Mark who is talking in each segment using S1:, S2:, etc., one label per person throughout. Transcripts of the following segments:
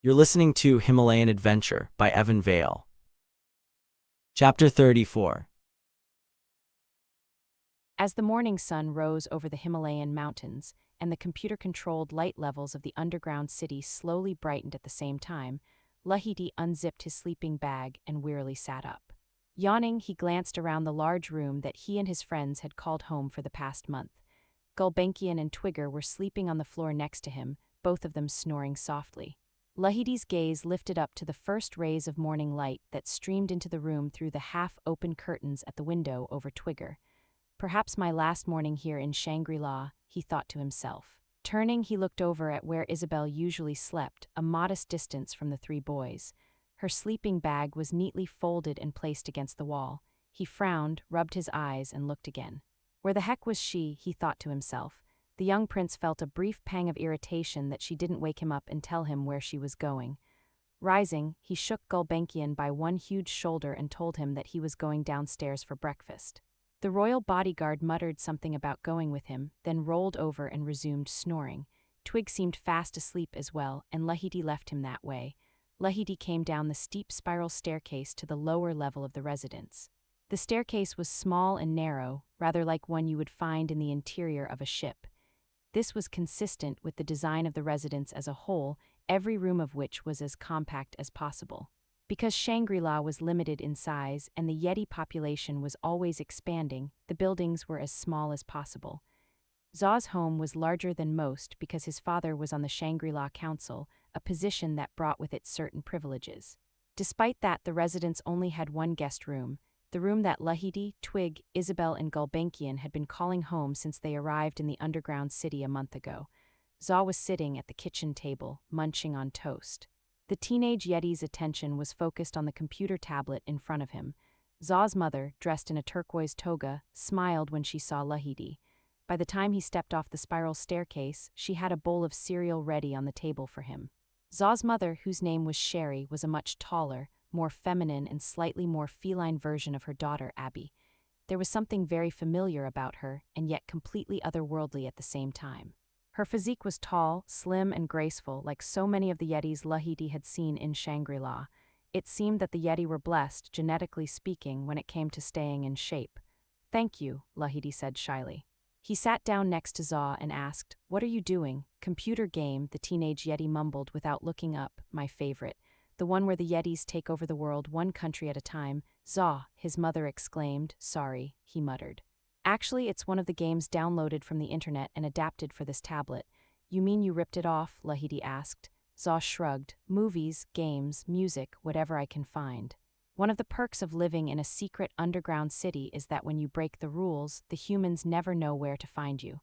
S1: You're listening to Himalayan Adventure by Vaile. Chapter 34.
S2: As the morning sun rose over the Himalayan mountains and the computer-controlled light levels of the underground city slowly brightened at the same time, Laheeti unzipped his sleeping bag and wearily sat up. Yawning, he glanced around the large room that he and his friends had called home for the past month. Gulbenkian and Twigger were sleeping on the floor next to him, both of them snoring softly. Laheeti's gaze lifted up to the first rays of morning light that streamed into the room through the half-open curtains at the window over Twigger. Perhaps my last morning here in Shangri-La, he thought to himself. Turning, he looked over at where Isabelle usually slept, a modest distance from the three boys. Her sleeping bag was neatly folded and placed against the wall. He frowned, rubbed his eyes, and looked again. Where the heck was she, he thought to himself. The young prince felt a brief pang of irritation that she didn't wake him up and tell him where she was going. Rising, he shook Gulbenkian by one huge shoulder and told him that he was going downstairs for breakfast. The royal bodyguard muttered something about going with him, then rolled over and resumed snoring. Twig seemed fast asleep as well, and Laheeti left him that way. Laheeti came down the steep spiral staircase to the lower level of the residence. The staircase was small and narrow, rather like one you would find in the interior of a ship. This was consistent with the design of the residence as a whole, every room of which was as compact as possible. Because Shangri-La was limited in size and the yeti population was always expanding, the buildings were as small as possible. Zaw's home was larger than most because his father was on the Shangri-La Council, a position that brought with it certain privileges. Despite that, the residence only had one guest room, the room that Laheeti, Twig, Isabelle, and Gulbenkian had been calling home since they arrived in the underground city a month ago. Zaw was sitting at the kitchen table, munching on toast. The teenage yeti's attention was focused on the computer tablet in front of him. Zaw's mother, dressed in a turquoise toga, smiled when she saw Laheeti. By the time he stepped off the spiral staircase, she had a bowl of cereal ready on the table for him. Zaw's mother, whose name was Sherry, was a much taller, more feminine and slightly more feline version of her daughter, Abby. There was something very familiar about her, and yet completely otherworldly at the same time. Her physique was tall, slim, and graceful, like so many of the yetis Laheeti had seen in Shangri-La. It seemed that the yeti were blessed, genetically speaking, when it came to staying in shape. "Thank you," Laheeti said shyly. He sat down next to Zaw and asked, "What are you doing?" "Computer game," the teenage yeti mumbled without looking up. "My favorite. The one where the yetis take over the world one country at a time." "Zaw," his mother exclaimed. "Sorry," he muttered. "Actually, it's one of the games downloaded from the internet and adapted for this tablet." "You mean you ripped it off?" Laheeti asked. Zaw shrugged. "Movies, games, music, whatever I can find. One of the perks of living in a secret underground city is that when you break the rules, the humans never know where to find you."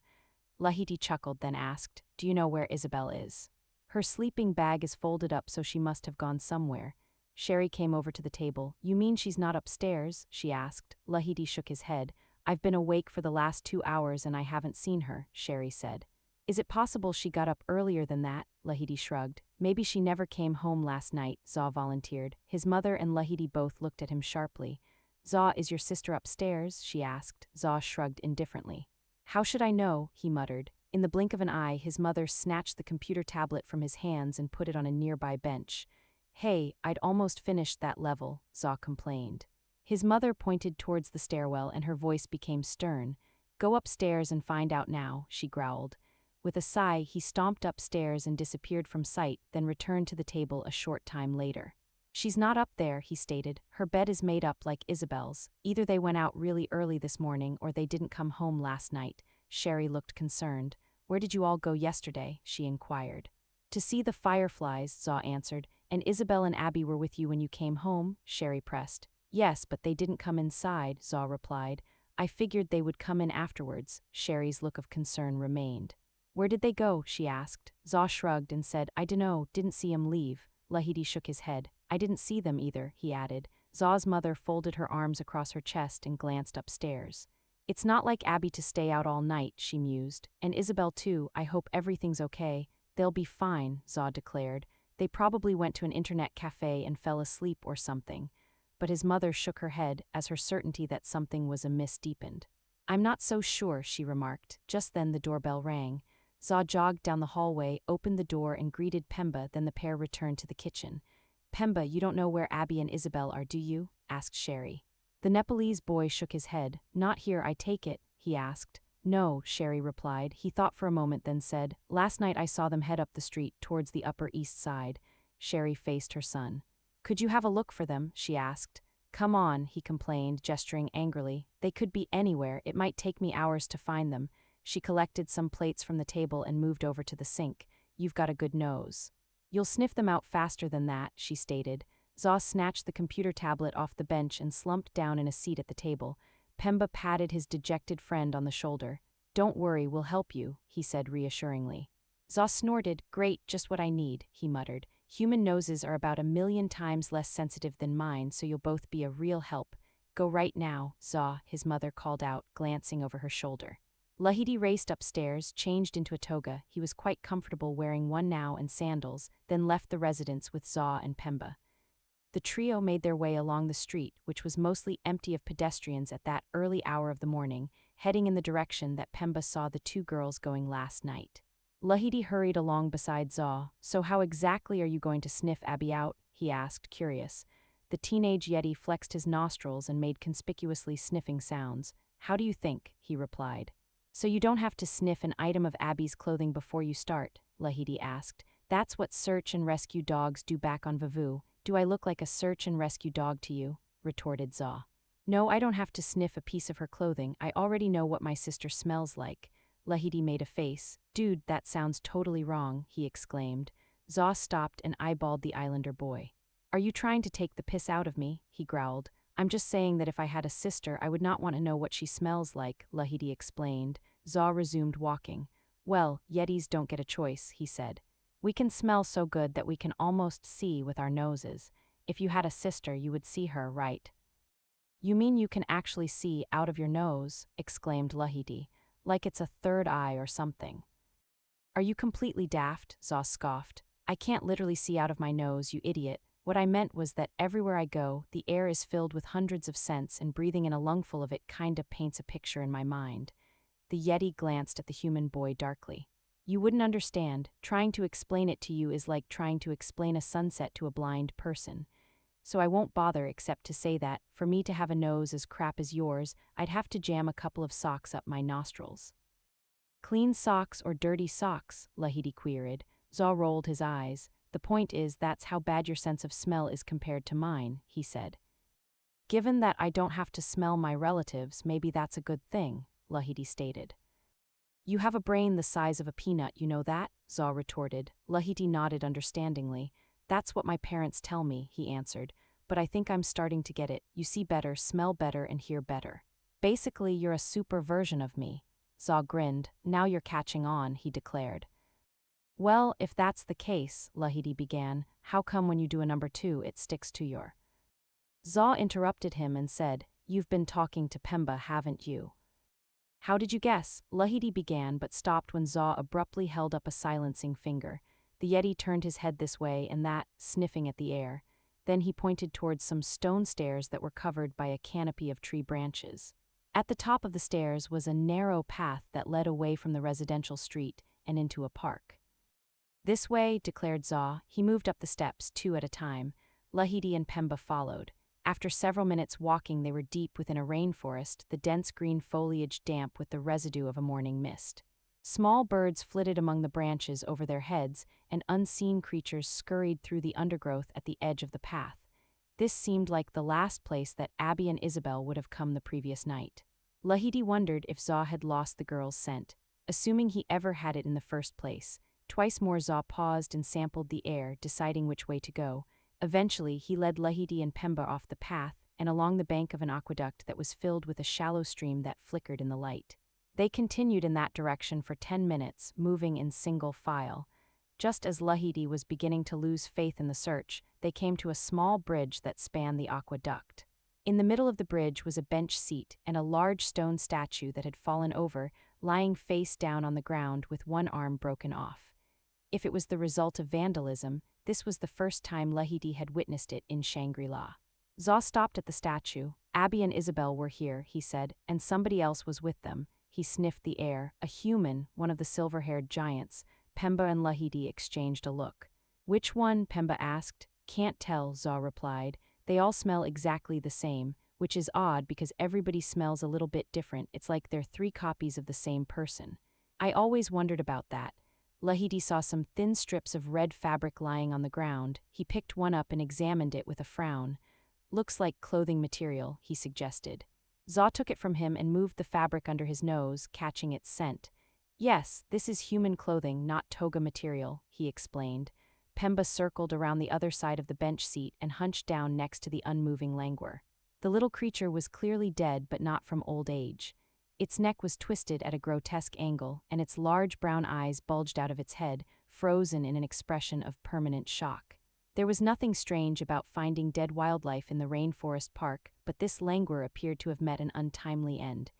S2: Laheeti chuckled, then asked, "Do you know where Isabelle is?" "Her sleeping bag is folded up, so she must have gone somewhere." Sherry came over to the table. "You mean she's not upstairs?" she asked. Laheeti shook his head. "I've been awake for the last 2 hours and I haven't seen her," Sherry said. "Is it possible she got up earlier than that?" Laheeti shrugged. "Maybe she never came home last night," Zaw volunteered. His mother and Laheeti both looked at him sharply. "Zaw, is your sister upstairs?" she asked. Zaw shrugged indifferently. "How should I know?" he muttered. In the blink of an eye, his mother snatched the computer tablet from his hands and put it on a nearby bench. "Hey, I'd almost finished that level," Zaw complained. His mother pointed towards the stairwell and her voice became stern. "Go upstairs and find out now," she growled. With a sigh, he stomped upstairs and disappeared from sight, then returned to the table a short time later. "She's not up there," he stated. "Her bed is made up like Isabelle's. Either they went out really early this morning or they didn't come home last night." Sherry looked concerned. "Where did you all go yesterday?" she inquired. "To see the fireflies," Zaw answered. "And Isabelle and Abby were with you when you came home?" Sherry pressed. "Yes, but they didn't come inside," Zaw replied. "I figured they would come in afterwards." Sherry's look of concern remained. "Where did they go?" she asked. Zaw shrugged and said, "I dunno, didn't see 'em leave." Laheeti shook his head. "I didn't see them either," he added. Zaw's mother folded her arms across her chest and glanced upstairs. "It's not like Abby to stay out all night," she mused. "And Isabelle too. I hope everything's okay." "They'll be fine," Zaw declared. "They probably went to an internet cafe and fell asleep or something." But his mother shook her head as her certainty that something was amiss deepened. "I'm not so sure," she remarked. Just then the doorbell rang. Zaw jogged down the hallway, opened the door, and greeted Pemba, then the pair returned to the kitchen. Pemba, you don't know where Abby and Isabelle are, do you? Asked Sherry. The Nepalese boy shook his head. Not here, I take it, he asked. No, Sherry replied. He thought for a moment, then said, Last night I saw them head up the street towards the Upper East Side. Sherry faced her son. Could you have a look for them? She asked. Come on, he complained, gesturing angrily. They could be anywhere. It might take me hours to find them. She collected some plates from the table and moved over to the sink. You've got a good nose. You'll sniff them out faster than that, she stated. Zaw snatched the computer tablet off the bench and slumped down in a seat at the table. Pemba patted his dejected friend on the shoulder. Don't worry, we'll help you, he said reassuringly. Zaw snorted. Great, just what I need, he muttered. Human noses are about 1,000,000 times less sensitive than mine, so you'll both be a real help. Go right now, Zaw, his mother called out, glancing over her shoulder. Laheeti raced upstairs, changed into a toga. He was quite comfortable wearing one now and sandals, then left the residence with Zaw and Pemba. The trio made their way along the street, which was mostly empty of pedestrians at that early hour of the morning, heading in the direction that Pemba saw the two girls going last night. Laheeti hurried along beside Zaw. So how exactly are you going to sniff Abby out? He asked, curious. The teenage yeti flexed his nostrils and made conspicuously sniffing sounds. How do you think? He replied. So you don't have to sniff an item of Abby's clothing before you start? Laheeti asked. That's what search and rescue dogs do back on Vavu. Do I look like a search and rescue dog to you? Retorted Zaw. No, I don't have to sniff a piece of her clothing. I already know what my sister smells like. Laheeti made a face. Dude, that sounds totally wrong, he exclaimed. Zaw stopped and eyeballed the islander boy. Are you trying to take the piss out of me? He growled. I'm just saying that if I had a sister, I would not want to know what she smells like, Laheeti explained. Zaw resumed walking. Well, yetis don't get a choice, he said. We can smell so good that we can almost see with our noses. If you had a sister, you would see her, right? You mean you can actually see out of your nose? Exclaimed Laheeti. Like it's a third eye or something. Are you completely daft? Zaw scoffed. I can't literally see out of my nose, you idiot. What I meant was that everywhere I go, the air is filled with hundreds of scents, and breathing in a lungful of it kinda paints a picture in my mind. The yeti glanced at the human boy darkly. You wouldn't understand. Trying to explain it to you is like trying to explain a sunset to a blind person. So I won't bother except to say that, for me to have a nose as crap as yours, I'd have to jam a couple of socks up my nostrils. Clean socks or dirty socks? Laheeti queried. Zaw rolled his eyes. The point is, that's how bad your sense of smell is compared to mine, he said. Given that I don't have to smell my relatives, maybe that's a good thing, Laheeti stated. You have a brain the size of a peanut, you know that? Zaw retorted. Laheeti nodded understandingly. That's what my parents tell me, he answered. But I think I'm starting to get it. You see better, smell better, and hear better. Basically, you're a super version of me. Zaw grinned. Now you're catching on, he declared. Well, if that's the case, Laheeti began, how come when you do a number 2 it sticks to your... Zaw interrupted him and said, You've been talking to Pemba, haven't you? How did you guess? Laheeti began but stopped when Zaw abruptly held up a silencing finger. The yeti turned his head this way and that, sniffing at the air. Then he pointed towards some stone stairs that were covered by a canopy of tree branches. At the top of the stairs was a narrow path that led away from the residential street and into a park. This way, declared Zaw. He moved up the steps, 2 at a time. Laheeti and Pemba followed. After several minutes walking, they were deep within a rainforest, the dense green foliage damp with the residue of a morning mist. Small birds flitted among the branches over their heads, and unseen creatures scurried through the undergrowth at the edge of the path. This seemed like the last place that Abby and Isabelle would have come the previous night. Laheeti wondered if Zaw had lost the girl's scent, assuming he ever had it in the first place. Twice more Zaw paused and sampled the air, deciding which way to go. Eventually, he led Laheeti and Pemba off the path and along the bank of an aqueduct that was filled with a shallow stream that flickered in the light. They continued in that direction for 10 minutes, moving in single file. Just as Laheeti was beginning to lose faith in the search, they came to a small bridge that spanned the aqueduct. In the middle of the bridge was a bench seat and a large stone statue that had fallen over, lying face down on the ground with one arm broken off. If it was the result of vandalism, this was the first time Laheeti had witnessed it in Shangri-La. Zaw stopped at the statue. Abby and Isabelle were here, he said, and somebody else was with them. He he sniffed the air. A human, one of the silver-haired giants. Pemba and Laheeti exchanged a look. Which one? Pemba asked. Can't tell, Zaw replied. They all smell exactly the same, which is odd because everybody smells a little bit different. It's like they're 3 copies of the same person. I always wondered about that. Laheeti saw some thin strips of red fabric lying on the ground. He picked one up and examined it with a frown. Looks like clothing material, he suggested. Zaw took it from him and moved the fabric under his nose, catching its scent. Yes, this is human clothing, not toga material, he explained. Pemba circled around the other side of the bench seat and hunched down next to the unmoving langur. The little creature was clearly dead, but not from old age. Its neck was twisted at a grotesque angle, and its large brown eyes bulged out of its head, frozen in an expression of permanent shock. There was nothing strange about finding dead wildlife in the rainforest park, but this langur appeared to have met an untimely end.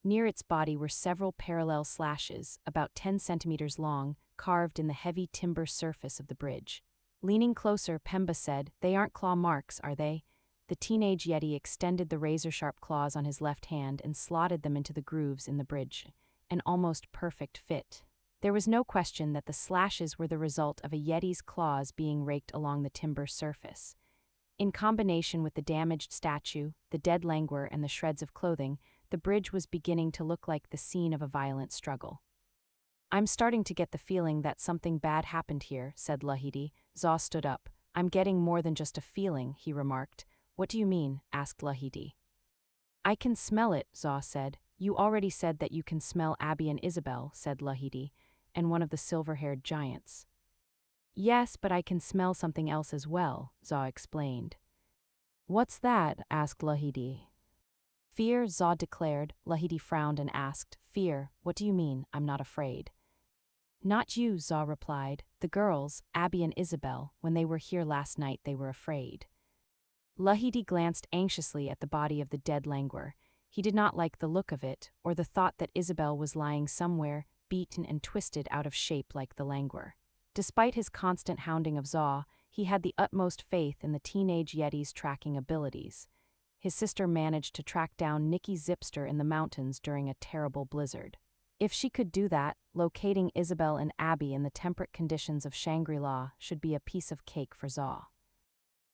S2: Near its body were several parallel slashes, about 10 centimeters long, carved in the heavy timber surface of the bridge. Leaning closer, Pemba said, "They aren't claw marks, are they?" The teenage yeti extended the razor-sharp claws on his left hand and slotted them into the grooves in the bridge. An almost perfect fit. There was no question that the slashes were the result of a yeti's claws being raked along the timber surface. In combination with the damaged statue, the dead langur, and the shreds of clothing, the bridge was beginning to look like the scene of a violent struggle. "I'm starting to get the feeling that something bad happened here," said Laheeti. Zaw stood up. "I'm getting more than just a feeling," he remarked. "What do you mean?" asked Laheeti. "I can smell it," Zaw said. "You already said that you can smell Abby and Isabelle," said Laheeti, and one of the silver-haired giants. "Yes, but I can smell something else as well," Zaw explained. "What's that?" asked Laheeti. "Fear," Zaw declared. Laheeti frowned and asked, "Fear? What do you mean? I'm not afraid." "Not you," Zaw replied. "The girls, Abby and Isabelle, when they were here last night they were afraid." Laheeti glanced anxiously at the body of the dead langur. He did not like the look of it, or the thought that Isabelle was lying somewhere, beaten and twisted out of shape like the langur. Despite his constant hounding of Zaw, he had the utmost faith in the teenage yeti's tracking abilities. His sister managed to track down Nikki Zipster in the mountains during a terrible blizzard. If she could do that, locating Isabelle and Abby in the temperate conditions of Shangri-La should be a piece of cake for Zaw.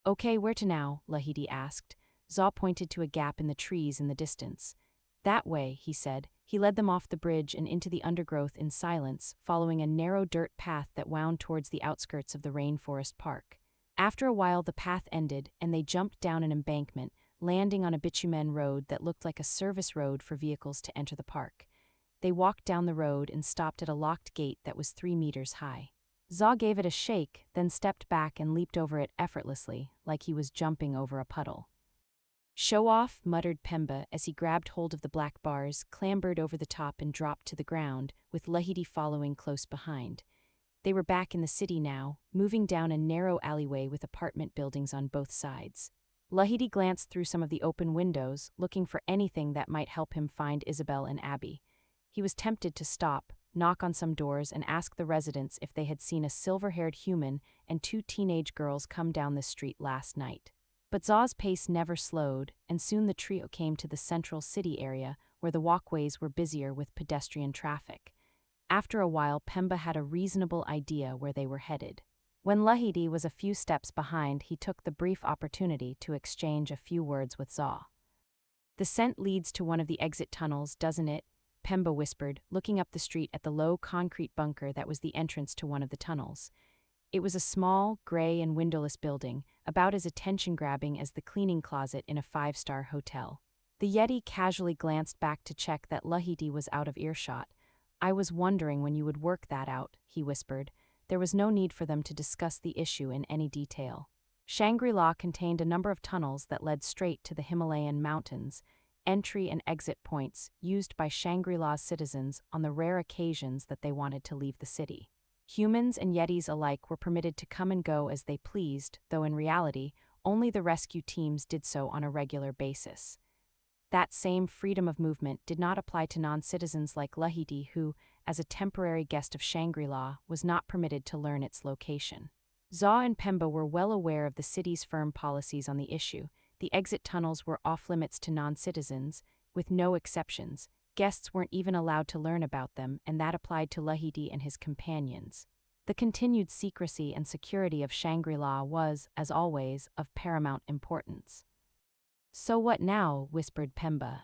S2: "Okay, where to now?" Laheeti asked. Zaw pointed to a gap in the trees in the distance. "That way," he said. He led them off the bridge and into the undergrowth in silence, following a narrow dirt path that wound towards the outskirts of the rainforest park. After a while the path ended, and they jumped down an embankment, landing on a bitumen road that looked like a service road for vehicles to enter the park. They walked down the road and stopped at a locked gate that was 3 meters high. Zaw gave it a shake, then stepped back and leaped over it effortlessly, like he was jumping over a puddle. "Show off," muttered Pemba as he grabbed hold of the black bars, clambered over the top and dropped to the ground, with Laheeti following close behind. They were back in the city now, moving down a narrow alleyway with apartment buildings on both sides. Laheeti glanced through some of the open windows, looking for anything that might help him find Isabelle and Abby. He was tempted to stop, knock on some doors, and ask the residents if they had seen a silver-haired human and 2 teenage girls come down the street last night. But Zaw's pace never slowed, and soon the trio came to the central city area, where the walkways were busier with pedestrian traffic. After a while, Pemba had a reasonable idea where they were headed. When Laheeti was a few steps behind, he took the brief opportunity to exchange a few words with Zaw. "The scent leads to one of the exit tunnels, doesn't it?" Pemba whispered, looking up the street at the low concrete bunker that was the entrance to one of the tunnels. It was a small, gray and windowless building, about as attention-grabbing as the cleaning closet in a 5-star hotel. The yeti casually glanced back to check that Laheeti was out of earshot. "I was wondering when you would work that out," he whispered. There was no need for them to discuss the issue in any detail. Shangri-La contained a number of tunnels that led straight to the Himalayan mountains, entry and exit points used by Shangri-La's citizens on the rare occasions that they wanted to leave the city. Humans and yetis alike were permitted to come and go as they pleased, though in reality, only the rescue teams did so on a regular basis. That same freedom of movement did not apply to non-citizens like Laheeti, who, as a temporary guest of Shangri-La, was not permitted to learn its location. Zaw and Pemba were well aware of the city's firm policies on the issue. The exit tunnels were off-limits to non-citizens, with no exceptions, Guests weren't even allowed to learn about them, and that applied to Laheeti and his companions. The continued secrecy and security of Shangri-La was, as always, of paramount importance. "So what now?" whispered Pemba.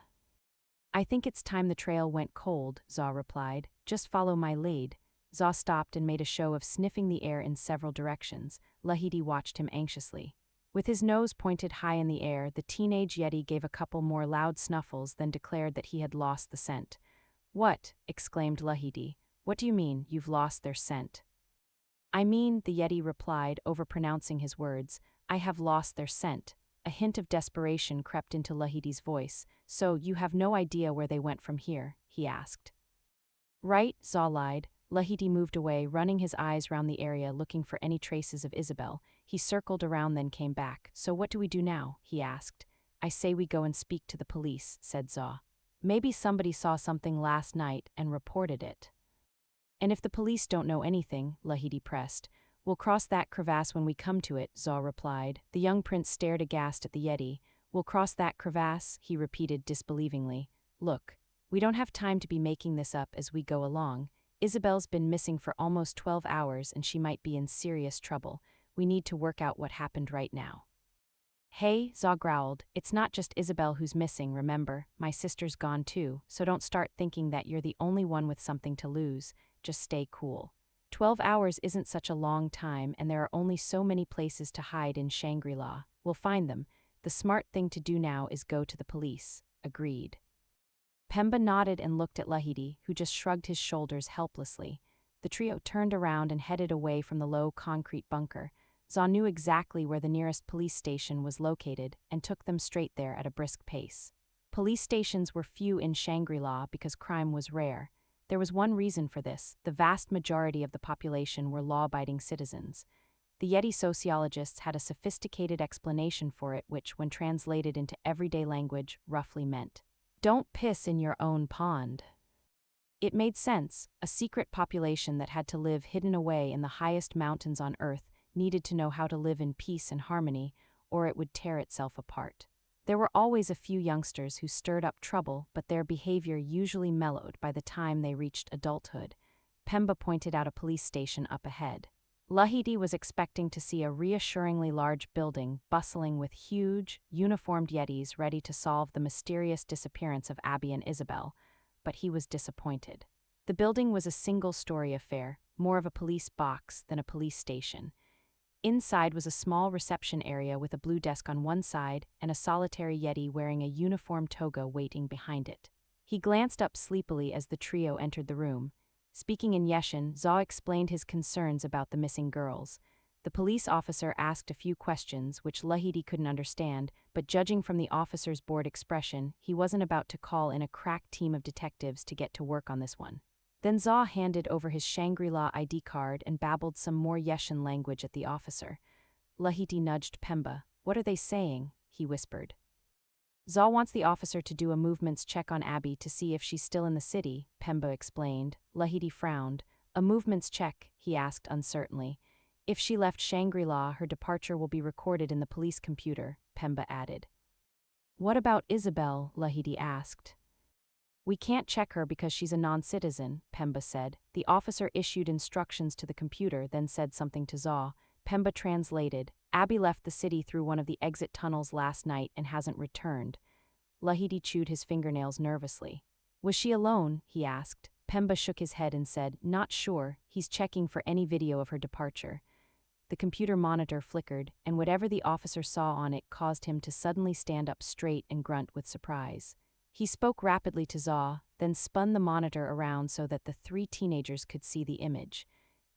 S2: "I think it's time the trail went cold," Zaw replied. "Just follow my lead." Zaw stopped and made a show of sniffing the air in several directions. Laheeti watched him anxiously. With his nose pointed high in the air, the teenage yeti gave a couple more loud snuffles, then declared that he had lost the scent. "What?" exclaimed Laheeti. "What do you mean, you've lost their scent?" "I mean," the yeti replied, overpronouncing his words, "I have lost their scent." A hint of desperation crept into Laheeti's voice. "So, you have no idea where they went from here?" he asked. "Right," Zaw lied. Laheeti moved away, running his eyes round the area looking for any traces of Isabelle. He circled around, then came back. "So what do we do now?" he asked. "I say we go and speak to the police," said Zaw. "Maybe somebody saw something last night and reported it." "And if the police don't know anything," Laheeti pressed. "We'll cross that crevasse when we come to it," Zaw replied. The young prince stared aghast at the yeti. "We'll cross that crevasse," he repeated disbelievingly. "Look, we don't have time to be making this up as we go along. Isabelle's been missing for almost 12 hours and she might be in serious trouble. We need to work out what happened right now." "Hey," Zaw growled, "it's not just Isabelle who's missing, remember? My sister's gone too, so don't start thinking that you're the only one with something to lose. Just stay cool. 12 hours isn't such a long time, and there are only so many places to hide in Shangri-La. We'll find them. The smart thing to do now is go to the police." Agreed. Pemba nodded and looked at Laheeti, who just shrugged his shoulders helplessly. The trio turned around and headed away from the low concrete bunker. Zaw knew exactly where the nearest police station was located and took them straight there at a brisk pace. Police stations were few in Shangri-La because crime was rare. There was one reason for this: the vast majority of the population were law-abiding citizens. The Yeti sociologists had a sophisticated explanation for it which, when translated into everyday language, roughly meant, "Don't piss in your own pond." It made sense. A secret population that had to live hidden away in the highest mountains on Earth needed to know how to live in peace and harmony, or it would tear itself apart. There were always a few youngsters who stirred up trouble, but their behavior usually mellowed by the time they reached adulthood. Pemba pointed out a police station up ahead. Laheeti was expecting to see a reassuringly large building bustling with huge, uniformed yetis ready to solve the mysterious disappearance of Abby and Isabelle, but he was disappointed. The building was a single-story affair, more of a police box than a police station. Inside was a small reception area with a blue desk on one side and a solitary yeti wearing a uniform toga waiting behind it. He glanced up sleepily as the trio entered the room. Speaking in Yeshan, Zaw explained his concerns about the missing girls. The police officer asked a few questions which Laheeti couldn't understand, but judging from the officer's bored expression, he wasn't about to call in a crack team of detectives to get to work on this one. Then Zaw handed over his Shangri-La ID card and babbled some more Yeshan language at the officer. Laheeti nudged Pemba. "What are they saying?" he whispered. "Zaw wants the officer to do a movements check on Abby to see if she's still in the city," Pemba explained. Laheeti frowned. "A movements check?" he asked uncertainly. "If she left Shangri-La, her departure will be recorded in the police computer," Pemba added. "What about Isabelle?" Laheeti asked. "We can't check her because she's a non-citizen," Pemba said. The officer issued instructions to the computer, then said something to Zaw. Pemba translated. "Abby left the city through one of the exit tunnels last night and hasn't returned." Laheeti chewed his fingernails nervously. "Was she alone?" he asked. Pemba shook his head and said, "Not sure. He's checking for any video of her departure." The computer monitor flickered, and whatever the officer saw on it caused him to suddenly stand up straight and grunt with surprise. He spoke rapidly to Zaw, then spun the monitor around so that the three teenagers could see the image.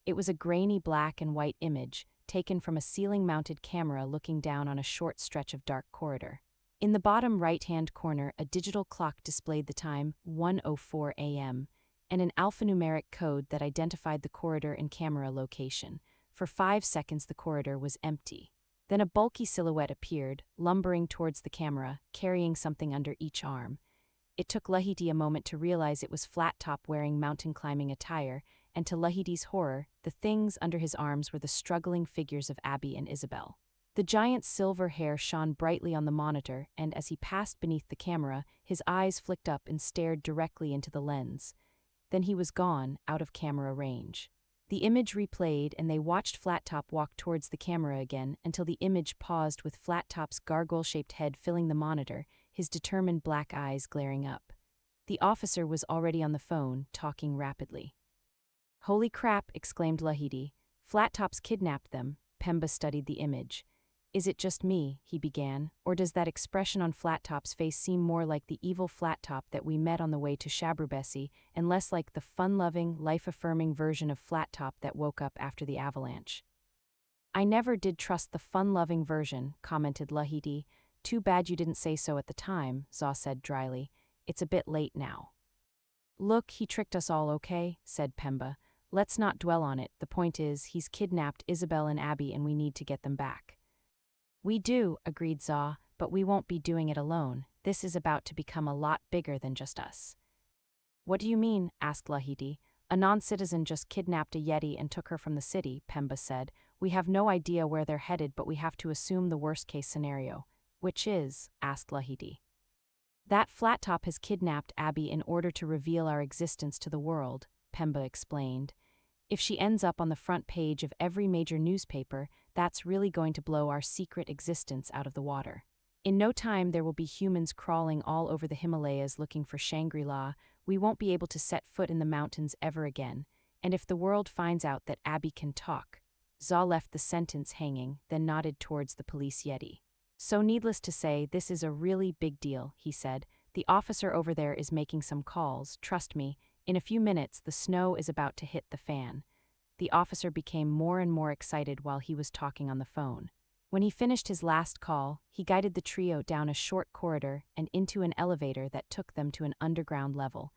S2: It was a grainy black and white image, taken from a ceiling-mounted camera looking down on a short stretch of dark corridor. In the bottom right-hand corner, a digital clock displayed the time, 1:04 a.m., and an alphanumeric code that identified the corridor and camera location. For 5 seconds the corridor was empty. Then a bulky silhouette appeared, lumbering towards the camera, carrying something under each arm. It took Laheeti a moment to realize it was Flat Top wearing mountain-climbing attire, and to Laheeti's horror, the things under his arms were the struggling figures of Abby and Isabelle. The giant's silver hair shone brightly on the monitor, and as he passed beneath the camera, his eyes flicked up and stared directly into the lens. Then he was gone, out of camera range. The image replayed, and they watched Flat Top walk towards the camera again until the image paused with Flat Top's gargoyle-shaped head filling the monitor, his determined black eyes glaring up. The officer was already on the phone, talking rapidly. "Holy crap," exclaimed Laheeti. "Flat Top's kidnapped them." Pemba studied the image. "Is it just me," he began, "or does that expression on Flat Top's face seem more like the evil Flat Top that we met on the way to Shabrubesi, and less like the fun-loving, life-affirming version of Flat Top that woke up after the avalanche?" "I never did trust the fun-loving version," commented Laheeti. "Too bad you didn't say so at the time," Zaw said dryly. "It's a bit late now." "Look, he tricked us all, okay?" said Pemba. "Let's not dwell on it. The point is, he's kidnapped Isabelle and Abby and we need to get them back." "We do," agreed Zaw, "but we won't be doing it alone. This is about to become a lot bigger than just us." "What do you mean?" asked Laheeti. "A non-citizen just kidnapped a yeti and took her from the city," Pemba said. "We have no idea where they're headed, but we have to assume the worst-case scenario." "Which is?" asked Laheeti. "That Flat Top has kidnapped Abby in order to reveal our existence to the world," Pemba explained. "If she ends up on the front page of every major newspaper, that's really going to blow our secret existence out of the water. In no time there will be humans crawling all over the Himalayas looking for Shangri-La. We won't be able to set foot in the mountains ever again. And if the world finds out that Abby can talk..." Zaw left the sentence hanging, then nodded towards the police yeti. "So needless to say, this is a really big deal," he said. "The officer over there is making some calls, trust me. In a few minutes, the snow is about to hit the fan." The officer became more and more excited while he was talking on the phone. When he finished his last call, he guided the trio down a short corridor and into an elevator that took them to an underground level.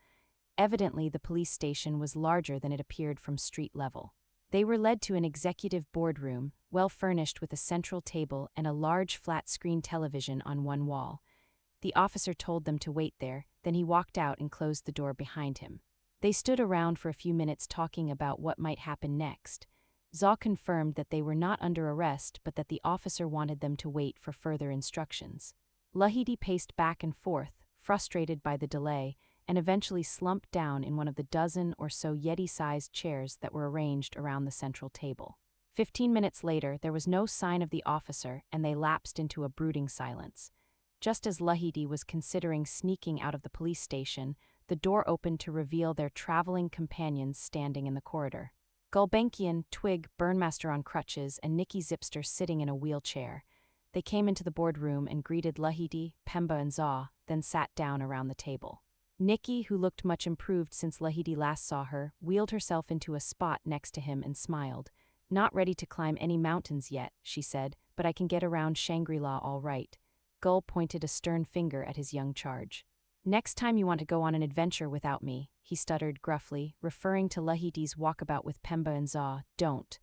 S2: Evidently, the police station was larger than it appeared from street level. They were led to an executive boardroom, well furnished with a central table and a large flat-screen television on one wall. The officer told them to wait there, then he walked out and closed the door behind him. They stood around for a few minutes talking about what might happen next. Zaw confirmed that they were not under arrest but that the officer wanted them to wait for further instructions. Laheeti paced back and forth, frustrated by the delay, and eventually slumped down in one of the dozen or so yeti-sized chairs that were arranged around the central table. 15 minutes later, there was no sign of the officer and they lapsed into a brooding silence. Just as Laheeti was considering sneaking out of the police station, the door opened to reveal their traveling companions standing in the corridor. Gulbenkian, Twig, Burnmaster on crutches, and Nikki Zipster sitting in a wheelchair. They came into the boardroom and greeted Laheeti, Pemba, and Zaw, then sat down around the table. Nikki, who looked much improved since Laheeti last saw her, wheeled herself into a spot next to him and smiled. "Not ready to climb any mountains yet," she said, "but I can get around Shangri-La all right." Gull pointed a stern finger at his young charge. "Next time you want to go on an adventure without me," he stuttered gruffly, referring to Laheeti's walkabout with Pemba and Zaw, "don't."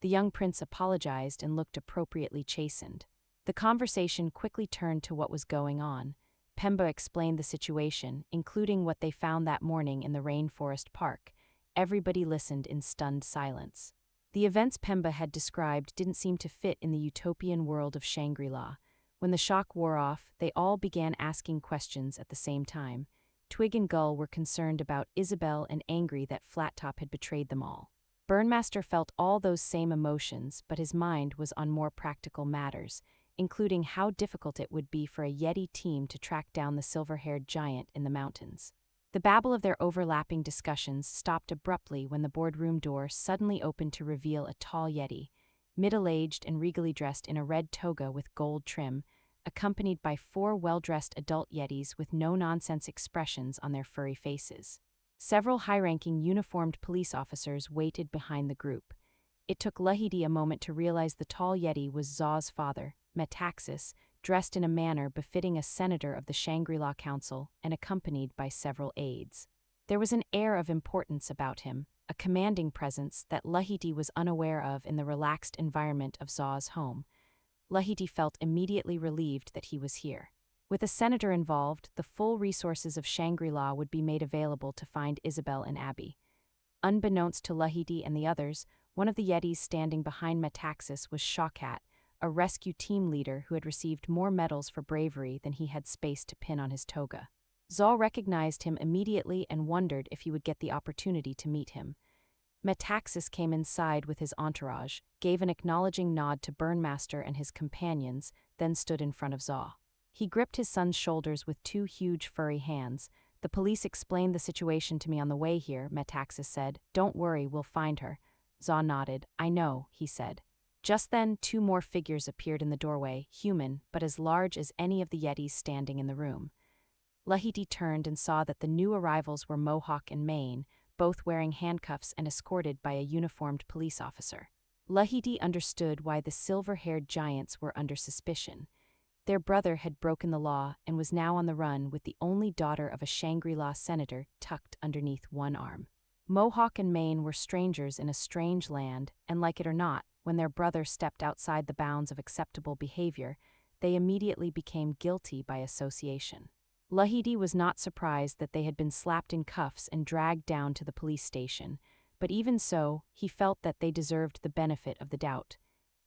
S2: The young prince apologized and looked appropriately chastened. The conversation quickly turned to what was going on. Pemba explained the situation, including what they found that morning in the rainforest park. Everybody listened in stunned silence. The events Pemba had described didn't seem to fit in the utopian world of Shangri-La. When the shock wore off, they all began asking questions at the same time. Twig and Gull were concerned about Isabelle and angry that Flat Top had betrayed them all. Burnmaster felt all those same emotions, but his mind was on more practical matters, including how difficult it would be for a yeti team to track down the silver-haired giant in the mountains. The babble of their overlapping discussions stopped abruptly when the boardroom door suddenly opened to reveal a tall yeti, middle-aged and regally dressed in a red toga with gold trim, accompanied by 4 well-dressed adult yetis with no-nonsense expressions on their furry faces. Several high-ranking uniformed police officers waited behind the group. It took Laheeti a moment to realize the tall yeti was Zaw's father, Metaxas, dressed in a manner befitting a senator of the Shangri-La Council and accompanied by several aides. There was an air of importance about him, a commanding presence that Laheeti was unaware of in the relaxed environment of Zaw's home. Laheeti felt immediately relieved that he was here. With a senator involved, the full resources of Shangri-La would be made available to find Isabelle and Abby. Unbeknownst to Laheeti and the others, one of the yetis standing behind Metaxas was Shawkat, a rescue team leader who had received more medals for bravery than he had space to pin on his toga. Zaw recognized him immediately and wondered if he would get the opportunity to meet him. Metaxas came inside with his entourage, gave an acknowledging nod to Burnmaster and his companions, then stood in front of Zaw. He gripped his son's shoulders with two huge furry hands. "The police explained the situation to me on the way here," Metaxas said. "Don't worry, we'll find her." Zaw nodded. "I know," he said. Just then, two more figures appeared in the doorway, human, but as large as any of the yetis standing in the room. Laheeti turned and saw that the new arrivals were Mohawk and Mane, both wearing handcuffs and escorted by a uniformed police officer. Laheeti understood why the silver-haired giants were under suspicion. Their brother had broken the law and was now on the run with the only daughter of a Shangri-La senator tucked underneath one arm. Mohawk and Mane were strangers in a strange land, and like it or not, when their brother stepped outside the bounds of acceptable behavior, they immediately became guilty by association. Laheeti was not surprised that they had been slapped in cuffs and dragged down to the police station, but even so, he felt that they deserved the benefit of the doubt,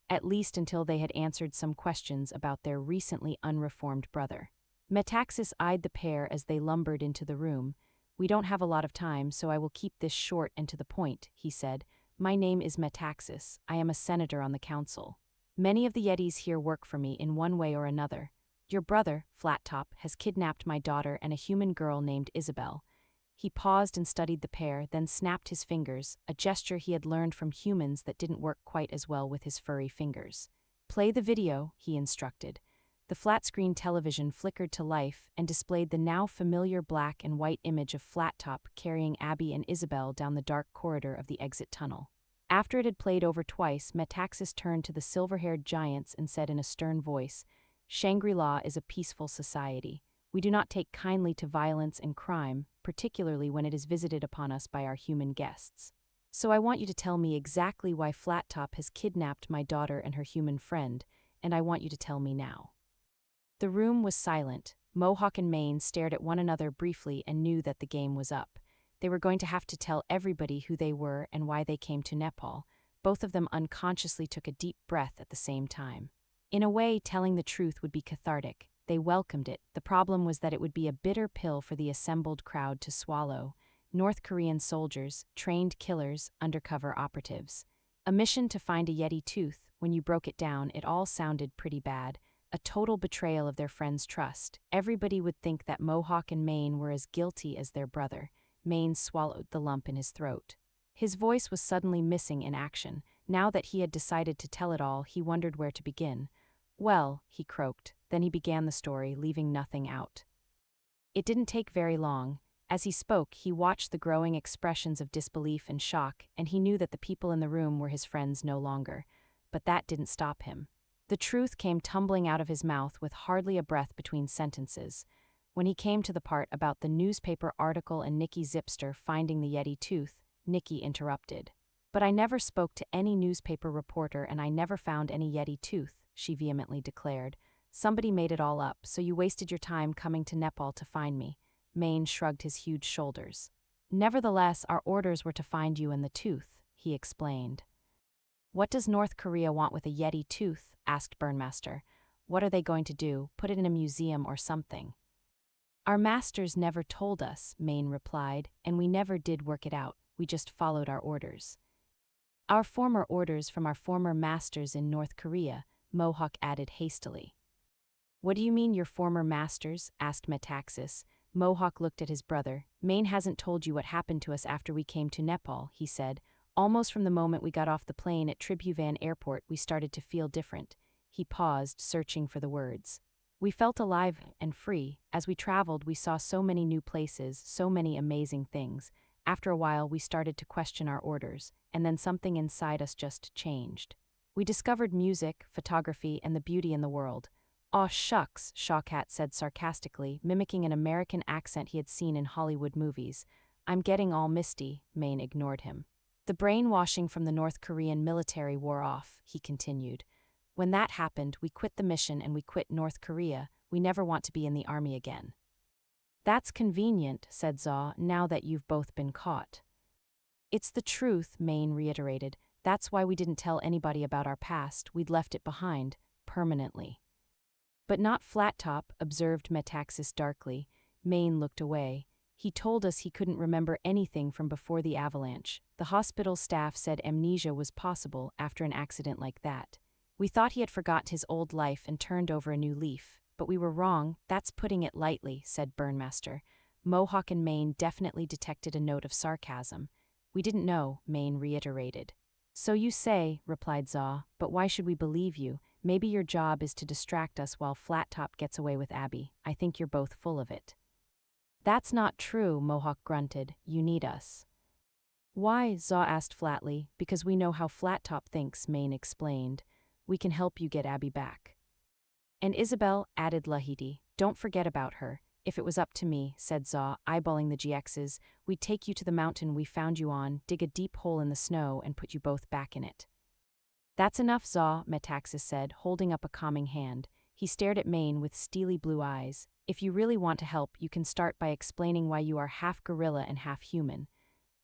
S2: at least until they had answered some questions about their recently unreformed brother. Metaxas eyed the pair as they lumbered into the room. "We don't have a lot of time, so I will keep this short and to the point," he said. "My name is Metaxas. I am a senator on the council. Many of the yetis here work for me in one way or another. Your brother, Flat Top, has kidnapped my daughter and a human girl named Isabelle." He paused and studied the pair, then snapped his fingers, a gesture he had learned from humans that didn't work quite as well with his furry fingers. "Play the video," he instructed. The flat-screen television flickered to life and displayed the now familiar black and white image of Flat Top carrying Abby and Isabelle down the dark corridor of the exit tunnel. After it had played over twice, Metaxas turned to the silver-haired giants and said in a stern voice, "Shangri-La is a peaceful society. We do not take kindly to violence and crime, particularly when it is visited upon us by our human guests. So I want you to tell me exactly why Flat Top has kidnapped my daughter and her human friend, and I want you to tell me now." The room was silent. Mohawk and Mane stared at one another briefly and knew that the game was up. They were going to have to tell everybody who they were and why they came to Nepal. Both of them unconsciously took a deep breath at the same time. In a way, telling the truth would be cathartic. They welcomed it. The problem was that it would be a bitter pill for the assembled crowd to swallow. North Korean soldiers, trained killers, undercover operatives. A mission to find a yeti tooth. When you broke it down, it all sounded pretty bad. A total betrayal of their friend's trust. Everybody would think that Mohawk and Mane were as guilty as their brother. Mane swallowed the lump in his throat. His voice was suddenly missing in action. Now that he had decided to tell it all, he wondered where to begin. "Well," he croaked. Then he began the story, leaving nothing out. It didn't take very long. As he spoke, he watched the growing expressions of disbelief and shock, and he knew that the people in the room were his friends no longer. But that didn't stop him. The truth came tumbling out of his mouth with hardly a breath between sentences. When he came to the part about the newspaper article and Nikki Zipster finding the yeti tooth, Nikki interrupted. "But I never spoke to any newspaper reporter and I never found any yeti tooth," she vehemently declared. "Somebody made it all up, so you wasted your time coming to Nepal to find me." Mane shrugged his huge shoulders. "Nevertheless, our orders were to find you and the tooth," he explained. "What does North Korea want with a yeti tooth?" asked Burnmaster. "What are they going to do, put it in a museum or something?" "Our masters never told us," Mane replied, "and we never did work it out, we just followed our orders." "Our former orders from our former masters in North Korea," Mohawk added hastily. "What do you mean your former masters?" asked Metaxas. Mohawk looked at his brother. "Mane hasn't told you what happened to us after we came to Nepal," he said. "Almost from the moment we got off the plane at Tribhuvan Airport, we started to feel different." He paused, searching for the words. "We felt alive and free. As we traveled, we saw so many new places, so many amazing things. After a while, we started to question our orders, and then something inside us just changed. We discovered music, photography, and the beauty in the world." "Aw shucks," Shawkat said sarcastically, mimicking an American accent he had seen in Hollywood movies. "I'm getting all misty," Mane ignored him. "The brainwashing from the North Korean military wore off," he continued. "When that happened, we quit the mission and we quit North Korea. We never want to be in the army again." "That's convenient," said Zaw, "now that you've both been caught." "It's the truth," Mane reiterated. That's why we didn't tell anybody about our past, we'd left it behind, permanently. But not Flat Top, observed Metaxas darkly. Maine looked away. He told us he couldn't remember anything from before the avalanche. The hospital staff said amnesia was possible after an accident like that. We thought he had forgot his old life and turned over a new leaf. But we were wrong, that's putting it lightly, said Burnmaster. Mohawk and Maine definitely detected a note of sarcasm. We didn't know, Maine reiterated. So you say, replied Zaw, but why should we believe you? Maybe your job is to distract us while Flat Top gets away with Abby. I think you're both full of it. That's not true, Mohawk grunted. You need us. Why? Zaw asked flatly. Because we know how Flat Top thinks, Maine explained. We can help you get Abby back. And Isabelle, added Laheeti. Don't forget about her. If it was up to me, said Zaw, eyeballing the GXs, we'd take you to the mountain we found you on, dig a deep hole in the snow, and put you both back in it. That's enough, Zaw, Metaxas said, holding up a calming hand. He stared at Maine with steely blue eyes. If you really want to help, you can start by explaining why you are half gorilla and half human.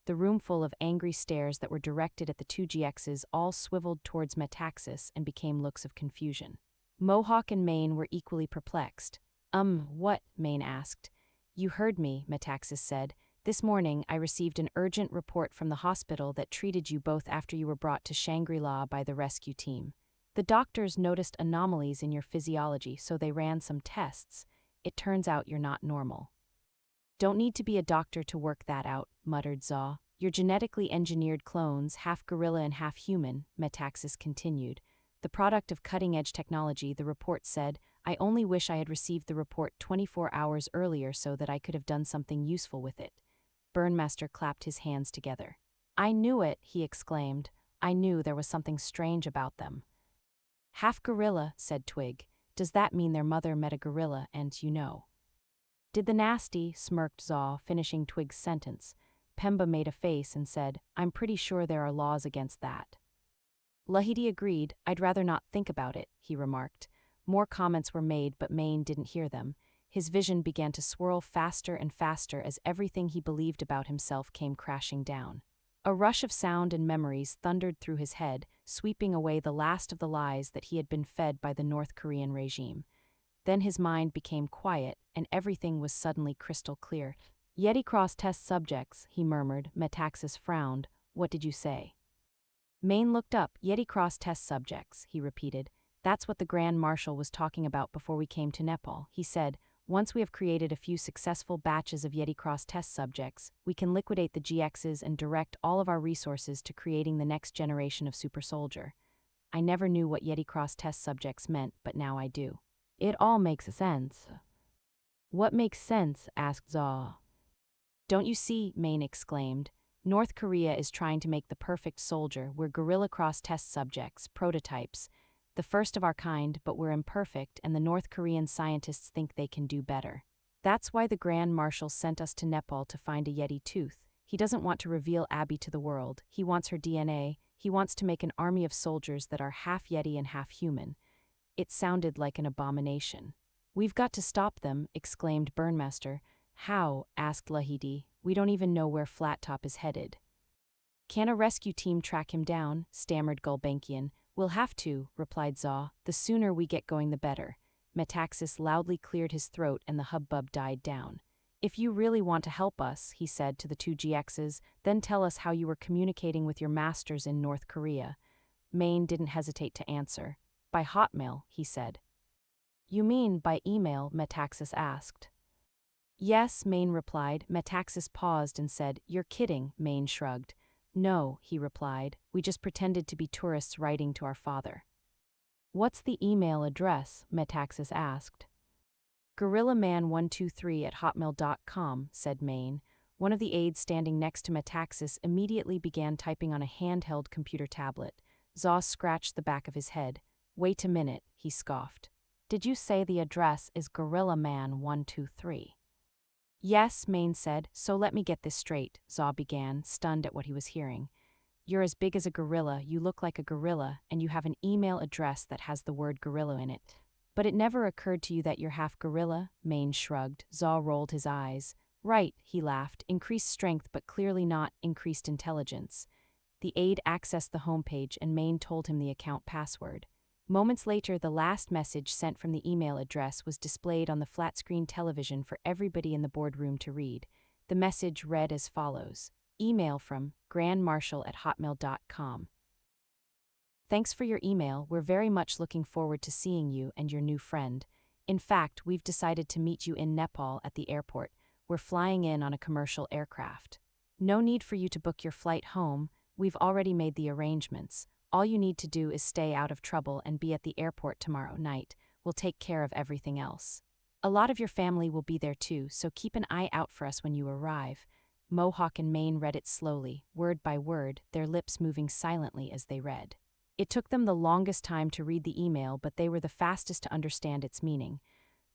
S2: The room full of angry stares that were directed at the two GXs all swiveled towards Metaxas and became looks of confusion. Mohawk and Maine were equally perplexed. What? Maine asked. You heard me, Metaxas said. This morning I received an urgent report from the hospital that treated you both after you were brought to Shangri-La by the rescue team. The doctors noticed anomalies in your physiology, so they ran some tests. It turns out you're not normal. Don't need to be a doctor to work that out, muttered Zaw. Your genetically engineered clones, half gorilla and half human, Metaxas continued. The product of cutting-edge technology, the report said. I only wish I had received the report 24 hours earlier so that I could have done something useful with it. Burnmaster clapped his hands together. I knew it, he exclaimed. I knew there was something strange about them. Half gorilla, said Twig. Does that mean their mother met a gorilla and you know? Did the nasty, smirked Zaw, finishing Twig's sentence. Pemba made a face and said, I'm pretty sure there are laws against that. Laheeti agreed. I'd rather not think about it, he remarked. More comments were made, but Maine didn't hear them. His vision began to swirl faster and faster as everything he believed about himself came crashing down. A rush of sound and memories thundered through his head, sweeping away the last of the lies that he had been fed by the North Korean regime. Then his mind became quiet, and everything was suddenly crystal clear. Yeti cross test subjects, he murmured. Metaxas frowned. What did you say? Maine looked up. Yeti cross test subjects, he repeated. That's what the Grand Marshal was talking about before we came to Nepal. He said, once we have created a few successful batches of Yeti cross test subjects, we can liquidate the GXs and direct all of our resources to creating the next generation of super soldier. I never knew what Yeti cross test subjects meant, but now I do. It all makes sense. What makes sense? Asked Zaw. Don't you see? Maine exclaimed. North Korea is trying to make the perfect soldier. We're gorilla cross test subjects, prototypes. The first of our kind, but we're imperfect, and the North Korean scientists think they can do better. That's why the Grand Marshal sent us to Nepal to find a Yeti tooth. He doesn't want to reveal Abby to the world. He wants her DNA. He wants to make an army of soldiers that are half Yeti and half human. It sounded like an abomination. We've got to stop them, exclaimed Burnmaster. How? Asked Laheeti. We don't even know where Flat Top is headed. Can a rescue team track him down? Stammered Gulbenkian. We'll have to, replied Zaw. The sooner we get going the better. Metaxas loudly cleared his throat and the hubbub died down. If you really want to help us, he said to the two GXs, then tell us how you were communicating with your masters in North Korea. Maine didn't hesitate to answer. By Hotmail, he said. You mean by email? Metaxas asked. Yes, Maine replied. Metaxas paused and said, You're kidding, Maine shrugged. No, he replied. We just pretended to be tourists writing to our father. What's the email address? Metaxas asked. gorillaman123@hotmail.com, said Maine. One of the aides standing next to Metaxas immediately began typing on a handheld computer tablet. Zaw scratched the back of his head. Wait a minute, he scoffed. Did you say the address is gorillaman123? Yes, Maine said. So let me get this straight, Zaw began, stunned at what he was hearing. You're as big as a gorilla, you look like a gorilla, and you have an email address that has the word gorilla in it. But it never occurred to you that you're half gorilla? Maine shrugged. Zaw rolled his eyes. Right, he laughed. Increased strength, but clearly not increased intelligence. The aide accessed the homepage and Maine told him the account password. Moments later, the last message sent from the email address was displayed on the flat-screen television for everybody in the boardroom to read. The message read as follows: Email from grandmarshal@hotmail.com. Thanks for your email. We're very much looking forward to seeing you and your new friend. In fact, we've decided to meet you in Nepal at the airport. We're flying in on a commercial aircraft. No need for you to book your flight home. We've already made the arrangements. All you need to do is stay out of trouble and be at the airport tomorrow night. We'll take care of everything else. A lot of your family will be there too, so keep an eye out for us when you arrive. Mohawk and Maine read it slowly, word by word, their lips moving silently as they read. It took them the longest time to read the email, but they were the fastest to understand its meaning.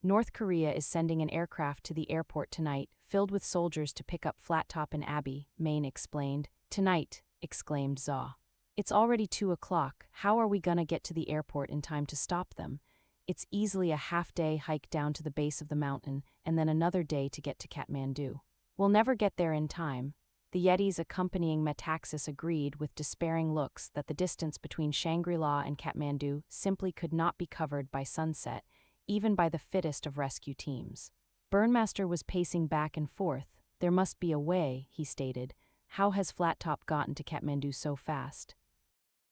S2: North Korea is sending an aircraft to the airport tonight, filled with soldiers to pick up Flattop and Abby, Maine explained. Tonight, exclaimed Zaw. It's already 2 o'clock. How are we gonna get to the airport in time to stop them? It's easily a half-day hike down to the base of the mountain, and then another day to get to Kathmandu. We'll never get there in time. The yetis accompanying Metaxas agreed with despairing looks that the distance between Shangri-La and Kathmandu simply could not be covered by sunset, even by the fittest of rescue teams. Burnmaster was pacing back and forth. There must be a way, he stated. How has Flattop gotten to Kathmandu so fast?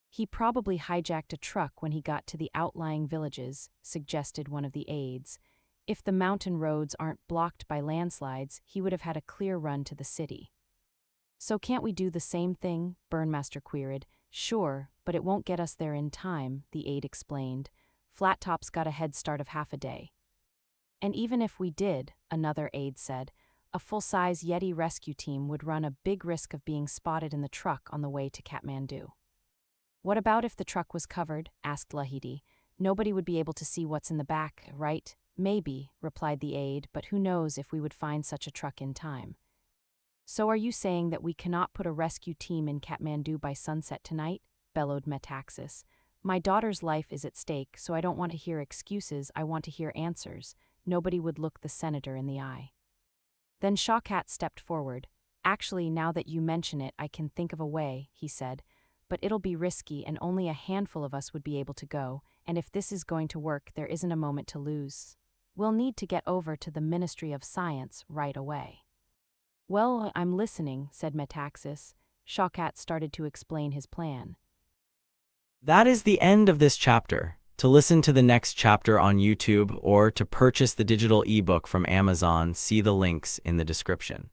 S2: He probably hijacked a truck when he got to the outlying villages, suggested one of the aides. If the mountain roads aren't blocked by landslides, he would have had a clear run to the city. So can't we do the same thing? Burnmaster queried. Sure, but it won't get us there in time, the aide explained. Flattop's got a head start of half a day. And even if we did, another aide said, a full-size Yeti rescue team would run a big risk of being spotted in the truck on the way to Kathmandu. What about if the truck was covered? Asked Laheeti. Nobody would be able to see what's in the back, right? Maybe, replied the aide, but who knows if we would find such a truck in time. So are you saying that we cannot put a rescue team in Kathmandu by sunset tonight? Bellowed Metaxas. My daughter's life is at stake, so I don't want to hear excuses, I want to hear answers. Nobody would look the senator in the eye. Then Shawkat stepped forward. Actually, now that you mention it, I can think of a way, he said. But it'll be risky and only a handful of us would be able to go, and if this is going to work, there isn't a moment to lose. We'll need to get over to the Ministry of Science right away. Well, I'm listening, said Metaxas. Shawkat started to explain his plan.
S1: That is the end of this chapter. To listen to the next chapter on YouTube or to purchase the digital ebook from Amazon, see the links in the description.